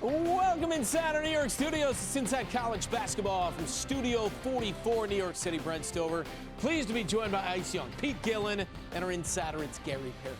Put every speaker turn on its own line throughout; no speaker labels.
Welcome inside our New York studios. It's Inside College Basketball from Studio 44, New York City. Brent Stover. Pleased to be joined by Ice Young, Pete Gillen, and our insider, it's Gary Parrish.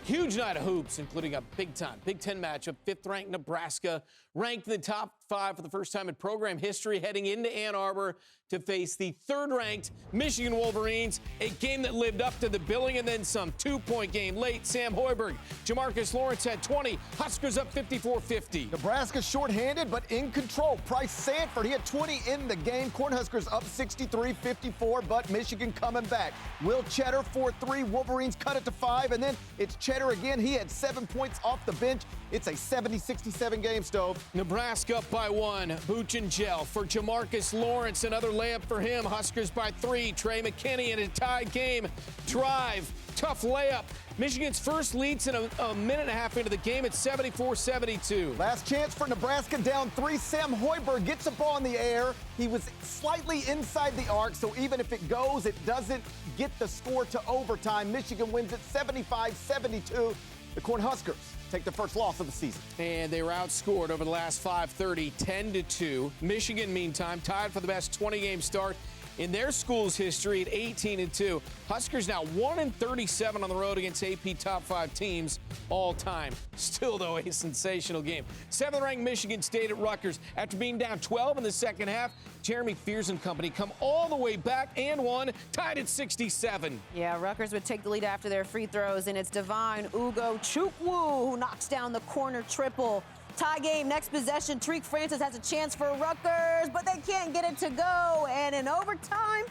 Huge night of hoops, including a big-time Big Ten matchup. Fifth-ranked Nebraska, ranked in the top 5 for the first time in program history, heading into Ann Arbor to face the third-ranked Michigan Wolverines. A game that lived up to the billing and then some. 2-point game late. Sam Hoiberg, Jamarcus Lawrence had 20. Huskers up 54-50.
Nebraska shorthanded but in control. Bryce Sanford, he had 20 in the game. Cornhuskers up 63-54, but Michigan coming back. Will Cheddar 4-3. Wolverines cut it to 5, and then it's Cheddar again. He had 7 points off the bench. It's a 70-67 game, Stove.
Nebraska up by 1. Booch and Gel for Jamarcus Lawrence. Another layup for him. Huskers by 3. Trey McKinney in a tied game. Drive. Tough layup. Michigan's first leads in a minute and a half into the game. It's 74-72.
Last chance for Nebraska down 3. Sam Hoiberg gets the ball in the air. He was slightly inside the arc, so even if it goes, it doesn't get the score to overtime. Michigan wins it 75-72. The Cornhuskers take the first loss of the season.
And they were outscored over the last 5:30, 10-2. Michigan, meantime, tied for the best 20-game start in their school's history at 18-2. Huskers now 1-37 on the road against AP top 5 teams all time. Still, though, a sensational game. 7th-ranked Michigan State at Rutgers. After being down 12 in the second half, Jeremy Fears and company come all the way back and won, tied at 67.
Yeah, Rutgers would take the lead after their free throws, and it's Divine Ugo Chukwu who knocks down the corner triple. Tie game, next possession. Tariq Francis has a chance for Rutgers, but they can't get it to go. And in overtime,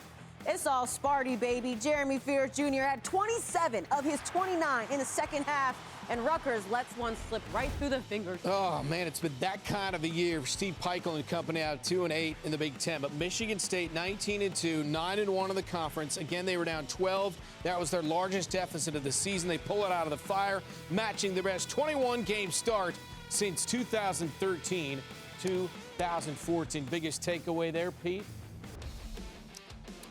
it's all Sparty, baby. Jeremy Fears Jr. had 27 of his 29 in the second half, and Rutgers lets one slip right through the fingers.
Oh, man, it's been that kind of a year for Steve Peichel and company out 2-8 in the Big Ten. But Michigan State 19-2, 9-1 in the conference. Again, they were down 12. That was their largest deficit of the season. They pull it out of the fire, matching their best 21-game start since 2013, 2014. Biggest takeaway there, Pete?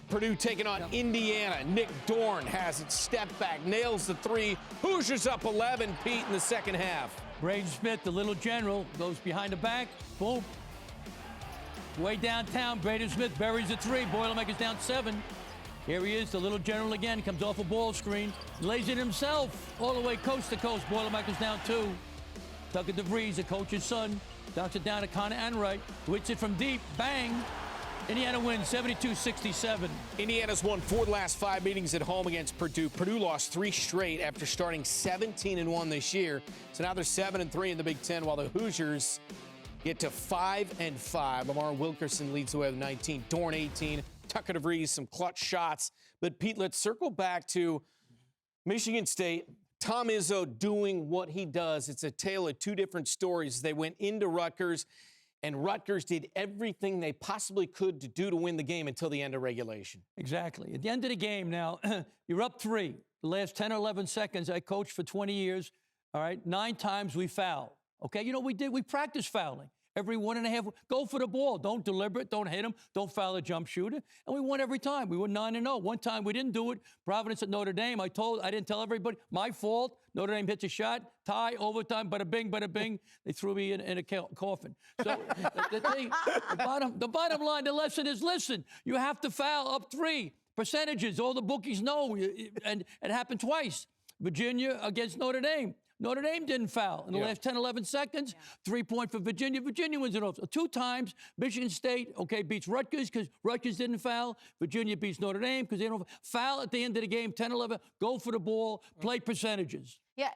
Purdue taking on Indiana. Nick Dorn has it. Step back, nails the 3. Hoosiers up 11, Pete, in the second half.
Braden Smith, the little general, goes behind the back. Boom. Way downtown, Braden Smith buries the 3. Boilermakers down 7. Here he is, the little general again. Comes off a ball screen. Lays it himself all the way coast to coast. Boilermakers down 2. Tucker DeVries, the coach's son, knocks it down to Connor Enright. Hits it from deep. Bang. Indiana wins 72-67.
Indiana's won 4 of the last 5 meetings at home against Purdue. Purdue lost 3 straight after starting 17-1 this year. So now they're 7-3 in the Big Ten, while the Hoosiers get to 5-5. Lamar Wilkerson leads the way with 19. Dorn 18. Tucker DeVries, some clutch shots. But, Pete, let's circle back to Michigan State. Tom Izzo doing what he does. It's a tale of 2 different stories. They went into Rutgers, and Rutgers did everything they possibly could to do to win the game until the end of regulation.
Exactly. At the end of the game now, you're up 3. The last 10 or 11 seconds, I coached for 20 years. All right, 9 times we foul. Okay, you know what we did? We practiced fouling. Every 1.5, go for the ball. Don't deliberate, don't hit him, don't foul a jump shooter. And we won every time. We were 9-0. One time we didn't do it. Providence at Notre Dame, I didn't tell everybody, my fault. Notre Dame hits a shot, tie, overtime, bada bing, bada bing. They threw me in a coffin. So the bottom line, the lesson is, listen, you have to foul up 3. Percentages, all the bookies know, and it happened twice. Virginia against Notre Dame. Notre Dame didn't foul in the last 10, 11 seconds. 3-point for Virginia. Virginia wins it off. So 2 times, Michigan State, beats Rutgers because Rutgers didn't foul. Virginia beats Notre Dame because they don't foul at the end of the game. 10, 11, go for the ball, play percentages.
Yeah,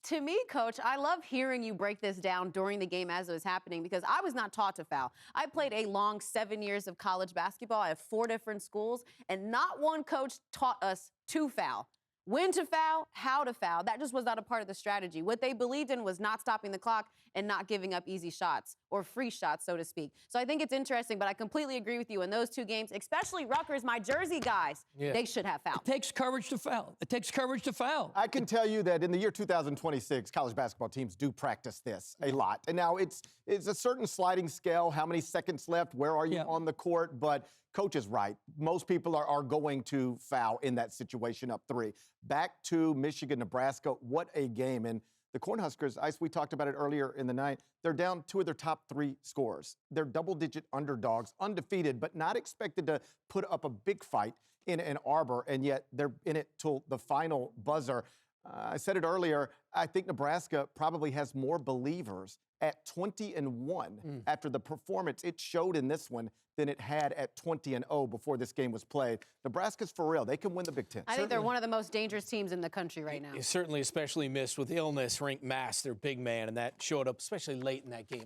to me, Coach, I love hearing you break this down during the game as it was happening because I was not taught to foul. I played a long 7 years of college basketball. I have 4 different schools, and not one coach taught us to foul. When to foul, how to foul. That just was not a part of the strategy. What they believed in was not stopping the clock and not giving up easy shots or free shots, so to speak. So I think it's interesting, but I completely agree with you in those 2 games, especially Rutgers, my Jersey guys, they should have fouled.
It takes courage to foul. It takes courage to foul.
I can tell you that in the year 2026, college basketball teams do practice this a lot. And now it's a certain sliding scale, how many seconds left, where are you on the court, but Coach is right. Most people are going to foul in that situation up 3. Back to Michigan, Nebraska. What a game. And The Cornhuskers, Ice, we talked about it earlier in the night, they're down 2 of their top 3 scores. They're double-digit underdogs, undefeated, but not expected to put up a big fight in Ann Arbor, and yet they're in it till the final buzzer. I said it earlier, I think Nebraska probably has more believers at 20-1 after the performance it showed in this one than it had at 20-0 before this game was played. Nebraska's for real. They can win the Big Ten.
I think they're one of the most dangerous teams in the country right now.
Certainly, especially missed with illness. Rienk Mast, their big man, and that showed up especially late in that game.